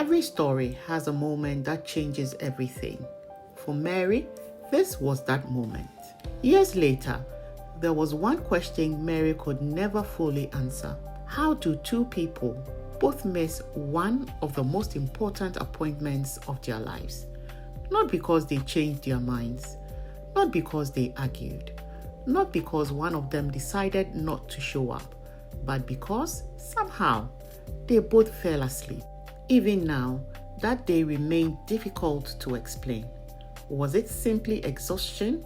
Every story has a moment that changes everything. For Mary, this was that moment. Years later, there was one question Mary could never fully answer. How do two people both miss one of the most important appointments of their lives? Not because they changed their minds, not because they argued, not because one of them decided not to show up, but because somehow they both fell asleep. Even now, that day remained difficult to explain. Was it simply exhaustion,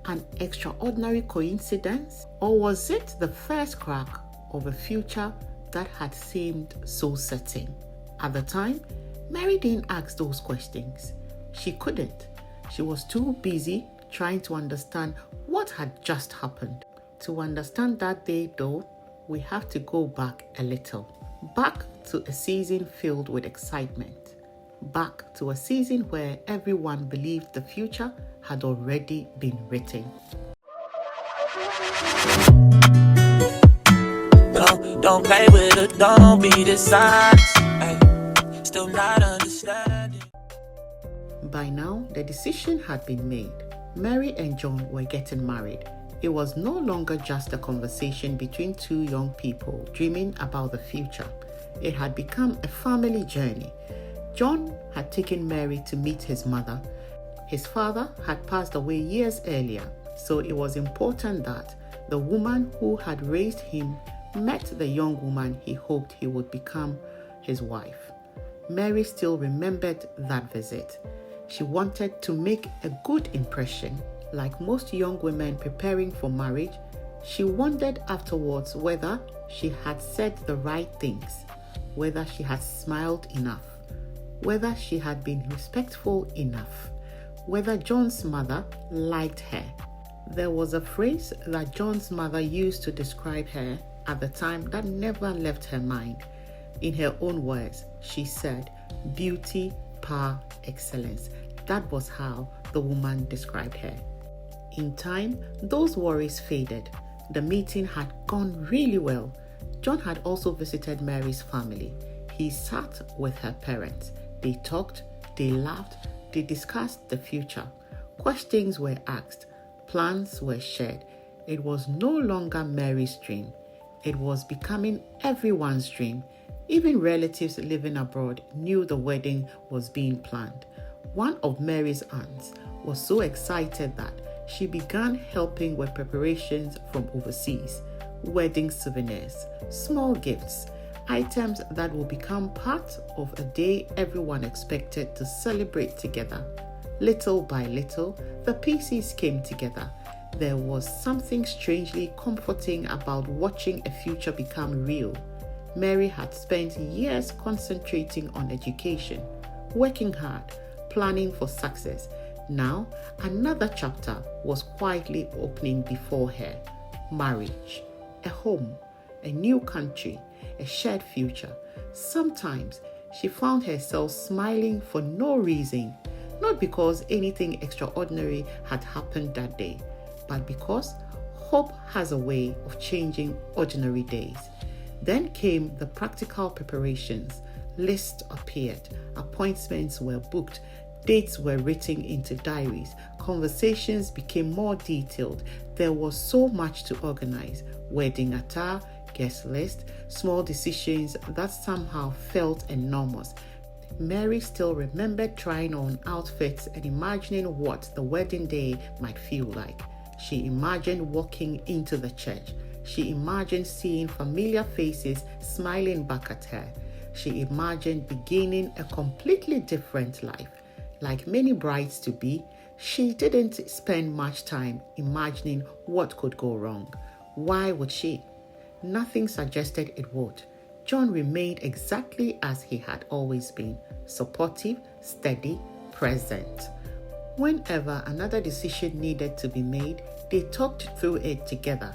an extraordinary coincidence, or was it the first crack of a future that had seemed so certain? At the time, Mary didn't ask those questions. She couldn't. She was too busy trying to understand what had just happened. To understand that day, though, we have to go back a little. Back to a season filled with excitement. Back to a season where everyone believed the future had already been written. Don't play with it, don't be dishonest. Still not understanding. By now, the decision had been made. Mary and John were getting married. It was no longer just a conversation between two young people dreaming about the future. It had become a family journey. John had taken Mary to meet his mother. His father had passed away years earlier, so it was important that the woman who had raised him met the young woman he hoped he would become his wife. Mary still remembered that visit. She wanted to make a good impression. Like most young women preparing for marriage, she wondered afterwards whether she had said the right things, whether she had smiled enough, whether she had been respectful enough, whether John's mother liked her. There was a phrase that John's mother used to describe her at the time that never left her mind. In her own words, she said, "Beauty, par excellence." That was how the woman described her. In time, those worries faded. The meeting had gone really well. John had also visited Mary's family. He sat with her parents. They talked, they laughed, they discussed the future. Questions were asked, plans were shared. It was no longer Mary's dream. It was becoming everyone's dream. Even relatives living abroad knew the wedding was being planned. One of Mary's aunts was so excited that she began helping with preparations from overseas, wedding souvenirs, small gifts, items that will become part of a day everyone expected to celebrate together. Little by little, the pieces came together. There was something strangely comforting about watching a future become real. Mary had spent years concentrating on education, working hard, planning for success. Now, another chapter was quietly opening before her. Marriage, a home, a new country, a shared future. Sometimes she found herself smiling for no reason, not because anything extraordinary had happened that day, but because hope has a way of changing ordinary days. Then came the practical preparations. Lists appeared, appointments were booked, dates were written into diaries, conversations became more detailed. There was so much to organize: wedding attire, guest list, small decisions that somehow felt enormous. Mary still remembered trying on outfits and imagining what the wedding day might feel like. She imagined walking into the church. She imagined seeing familiar faces smiling back at her. She imagined beginning a completely different life. Like many brides-to-be, she didn't spend much time imagining what could go wrong. Why would she? Nothing suggested it would. John remained exactly as he had always been, supportive, steady, present. Whenever another decision needed to be made, they talked through it together.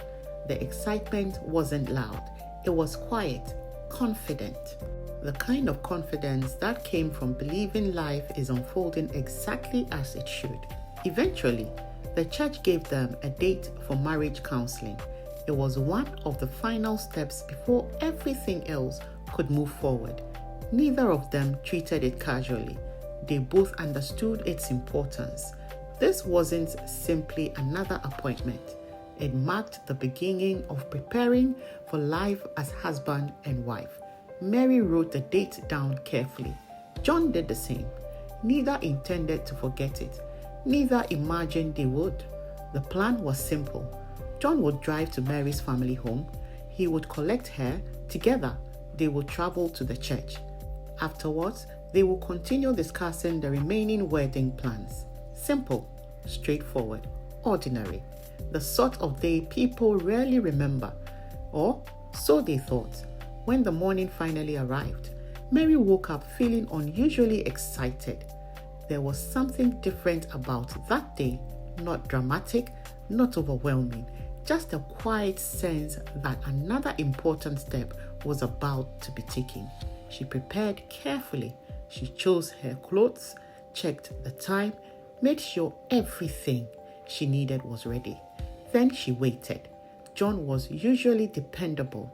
The excitement wasn't loud. It was quiet, confident. The kind of confidence that came from believing life is unfolding exactly as it should. Eventually, the church gave them a date for marriage counselling. It was one of the final steps before everything else could move forward. Neither of them treated it casually. They both understood its importance. This wasn't simply another appointment. It marked the beginning of preparing for life as husband and wife. Mary wrote the date down carefully. John did the same. Neither intended to forget it. Neither imagined they would. The plan was simple. John would drive to Mary's family home. He would collect her. Together, they would travel to the church. Afterwards, they will continue discussing the remaining wedding plans. Simple, straightforward, ordinary. The sort of day people rarely remember, or so they thought. When the morning finally arrived, Mary woke up feeling unusually excited. There was something different about that day, not dramatic, not overwhelming, just a quiet sense that another important step was about to be taken. She prepared carefully. She chose her clothes, checked the time, made sure everything she needed was ready. Then she waited. John was usually dependable.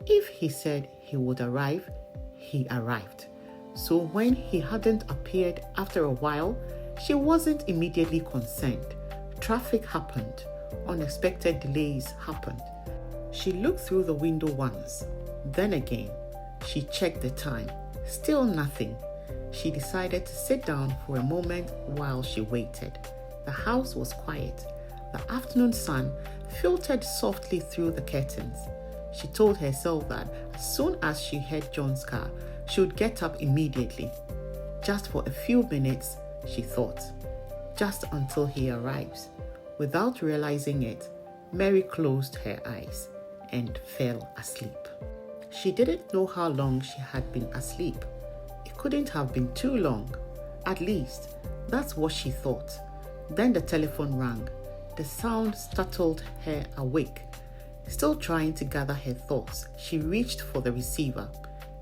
If he said he would arrive, he arrived. So when he hadn't appeared after a while, she wasn't immediately concerned. Traffic happened. Unexpected delays happened. She looked through the window once. Then again, she checked the time. Still nothing. She decided to sit down for a moment while she waited. The house was quiet. The afternoon sun filtered softly through the curtains. She told herself that as soon as she heard John's car, she would get up immediately. Just for a few minutes, she thought. Just until he arrives. Without realizing it, Mary closed her eyes and fell asleep. She didn't know how long she had been asleep. It couldn't have been too long. At least, that's what she thought. Then the telephone rang. The sound startled her awake. Still trying to gather her thoughts, she reached for the receiver.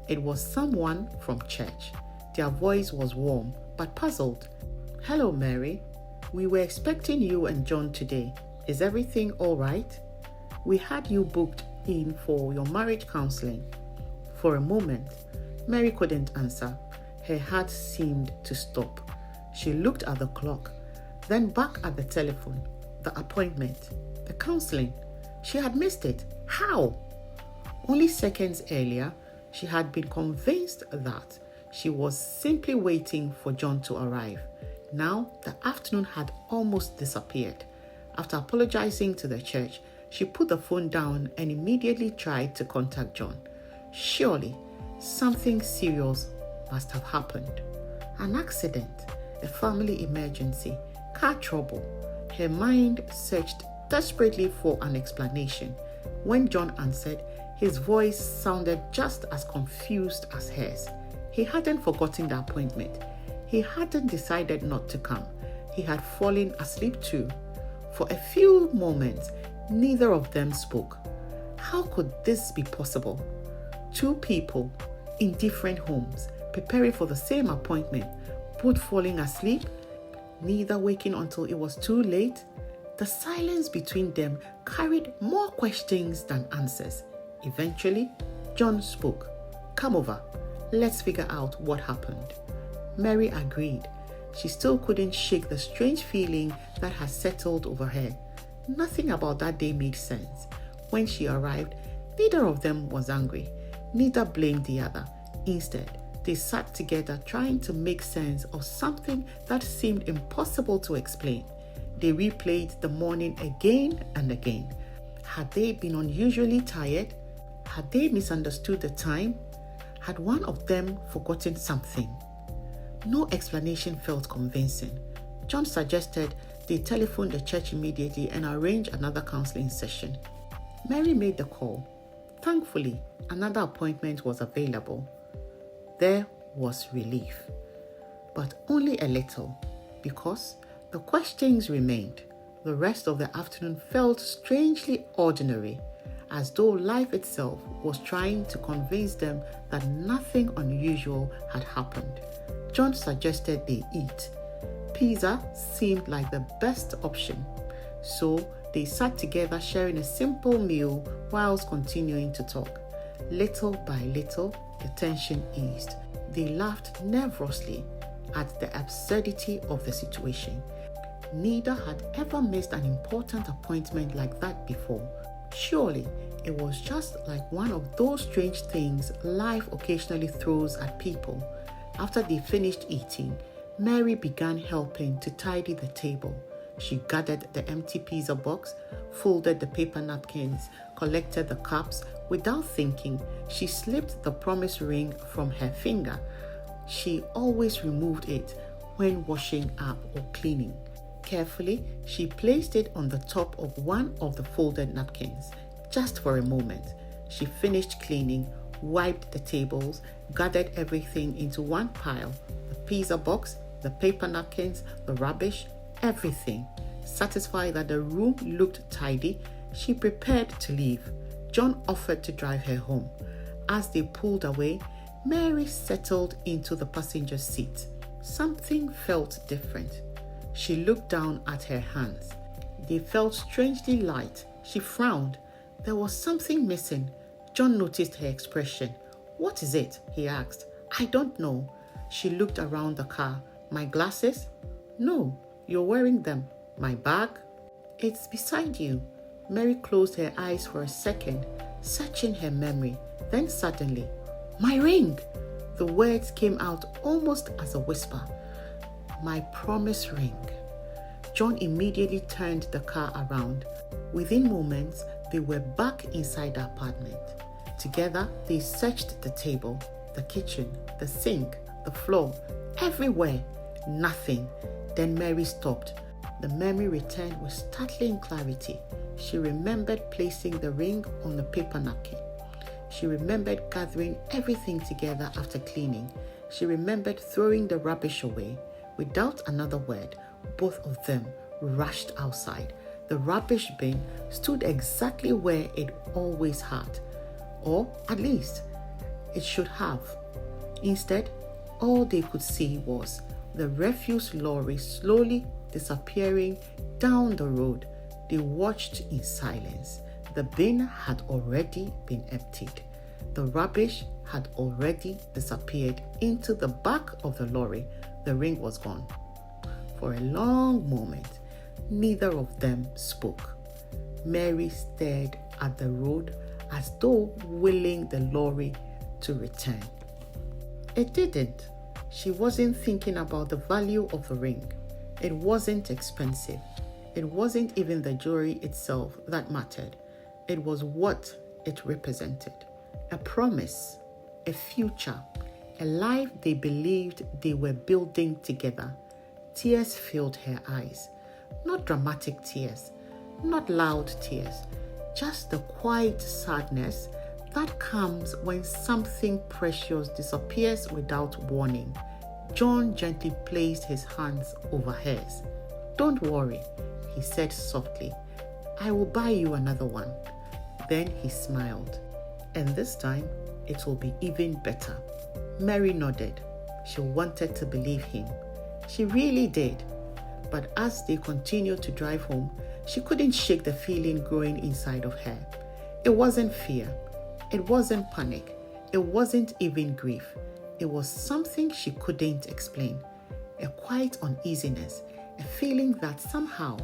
It was someone from church. Their voice was warm, but puzzled. "Hello, Mary. We were expecting you and John today. Is everything all right? We had you booked in for your marriage counselling." For a moment, Mary couldn't answer. Her heart seemed to stop. She looked at the clock, then back at the telephone. The appointment, the counselling. She had missed it. How? Only seconds earlier, she had been convinced that she was simply waiting for John to arrive. Now, the afternoon had almost disappeared. After apologizing to the church, she put the phone down and immediately tried to contact John. Surely, something serious must have happened. An accident, a family emergency, car trouble. Her mind searched desperately for an explanation. When John answered, his voice sounded just as confused as hers. He hadn't forgotten the appointment. He hadn't decided not to come. He had fallen asleep too. For a few moments, neither of them spoke. How could this be possible? Two people in different homes, preparing for the same appointment, both falling asleep, neither waking until it was too late. The silence between them carried more questions than answers. Eventually, John spoke. "Come over. Let's figure out what happened." Mary agreed. She still couldn't shake the strange feeling that had settled over her. Nothing about that day made sense. When she arrived, neither of them was angry. Neither blamed the other. Instead, they sat together trying to make sense of something that seemed impossible to explain. They replayed the morning again and again. Had they been unusually tired? Had they misunderstood the time? Had one of them forgotten something? No explanation felt convincing. John suggested they telephone the church immediately and arrange another counseling session. Mary made the call. Thankfully, another appointment was available. There was relief, but only a little, because the questions remained. The rest of the afternoon felt strangely ordinary, as though life itself was trying to convince them that nothing unusual had happened. John suggested they eat. Pizza seemed like the best option, so they sat together sharing a simple meal whilst continuing to talk. Little by little, the tension eased. They laughed nervously at the absurdity of the situation. Neither had ever missed an important appointment like that before. Surely, it was just like one of those strange things life occasionally throws at people. After they finished eating, Mary began helping to tidy the table. She gathered the empty pizza box, folded the paper napkins, collected the cups. Without thinking, she slipped the promise ring from her finger. She always removed it when washing up or cleaning. Carefully, she placed it on the top of one of the folded napkins. Just for a moment, she finished cleaning, wiped the tables, gathered everything into one pile: the pizza box, the paper napkins, the rubbish, everything. Satisfied that the room looked tidy, she prepared to leave. John offered to drive her home. As they pulled away, Mary settled into the passenger seat. Something felt different. She looked down at her hands. They felt strangely light. She frowned. There was something missing. John noticed her expression. "What is it?" he asked. "I don't know." She looked around the car. "My glasses?" "No, you're wearing them." "My bag?" "It's beside you." Mary closed her eyes for a second, searching her memory. Then suddenly, "My ring!" The words came out almost as a whisper. "My promise ring." John immediately turned the car around. Within moments, they were back inside the apartment. Together, they searched the table, the kitchen, the sink, the floor, everywhere. Nothing. Then Mary stopped. The memory returned with startling clarity. She remembered placing the ring on the paper napkin. She remembered gathering everything together after cleaning. She remembered throwing the rubbish away. Without another word, both of them rushed outside. The rubbish bin stood exactly where it always had, or at least it should have. Instead, all they could see was the refuse lorry slowly disappearing down the road. They watched in silence. The bin had already been emptied. The rubbish had already disappeared into the back of the lorry. The ring was gone. For a long moment, neither of them spoke. Mary stared at the road as though willing the lorry to return. It didn't. She wasn't thinking about the value of the ring. It wasn't expensive. It wasn't even the jewelry itself that mattered. It was what it represented. A promise, a future, a life they believed they were building together. Tears filled her eyes. Not dramatic tears, not loud tears, just the quiet sadness that comes when something precious disappears without warning. John gently placed his hands over hers. "Don't worry," he said softly. "I will buy you another one." Then he smiled. "And this time, it will be even better." Mary nodded. She wanted to believe him. She really did. But as they continued to drive home, she couldn't shake the feeling growing inside of her. It wasn't fear. It wasn't panic. It wasn't even grief. It was something she couldn't explain. A quiet uneasiness, a feeling that somehow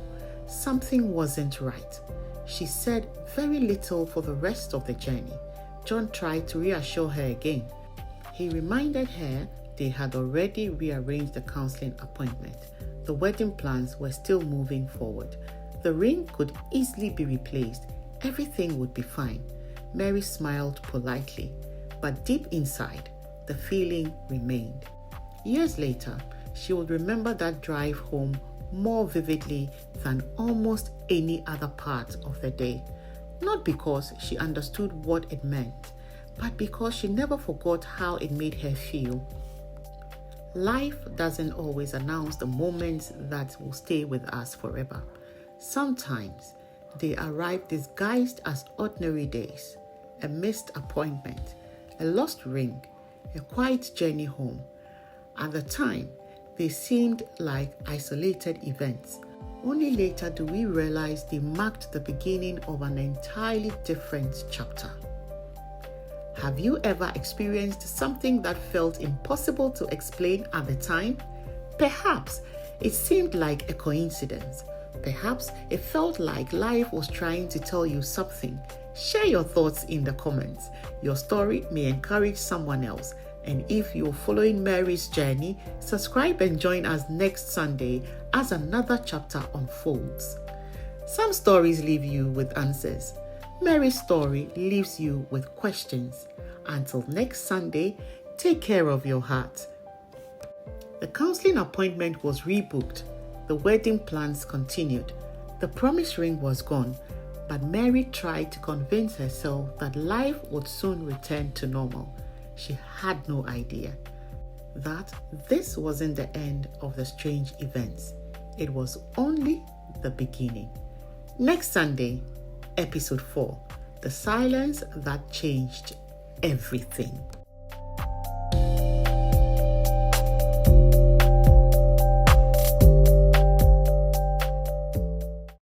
something wasn't right. She said very little for the rest of the journey. John tried to reassure her again. He reminded her they had already rearranged the counselling appointment. The wedding plans were still moving forward. The ring could easily be replaced. Everything would be fine. Mary smiled politely, but deep inside, the feeling remained. Years later, she would remember that drive home more vividly than almost any other part of the day. Not because she understood what it meant, but because she never forgot how it made her feel. Life doesn't always announce the moments that will stay with us forever. Sometimes they arrive disguised as ordinary days, a missed appointment, a lost ring, a quiet journey home. At the time, they seemed like isolated events. Only later do we realize they marked the beginning of an entirely different chapter. Have you ever experienced something that felt impossible to explain at the time? Perhaps it seemed like a coincidence. Perhaps it felt like life was trying to tell you something. Share your thoughts in the comments. Your story may encourage someone else. And if you're following Mary's journey, subscribe and join us next Sunday as another chapter unfolds. Some stories leave you with answers. Mary's story leaves you with questions. Until next Sunday, take care of your heart. The counseling appointment was rebooked. The wedding plans continued. The promised ring was gone, but Mary tried to convince herself that life would soon return to normal. She had no idea that this wasn't the end of the strange events. It was only the beginning. Next Sunday, episode 4, The Silence That Changed Everything.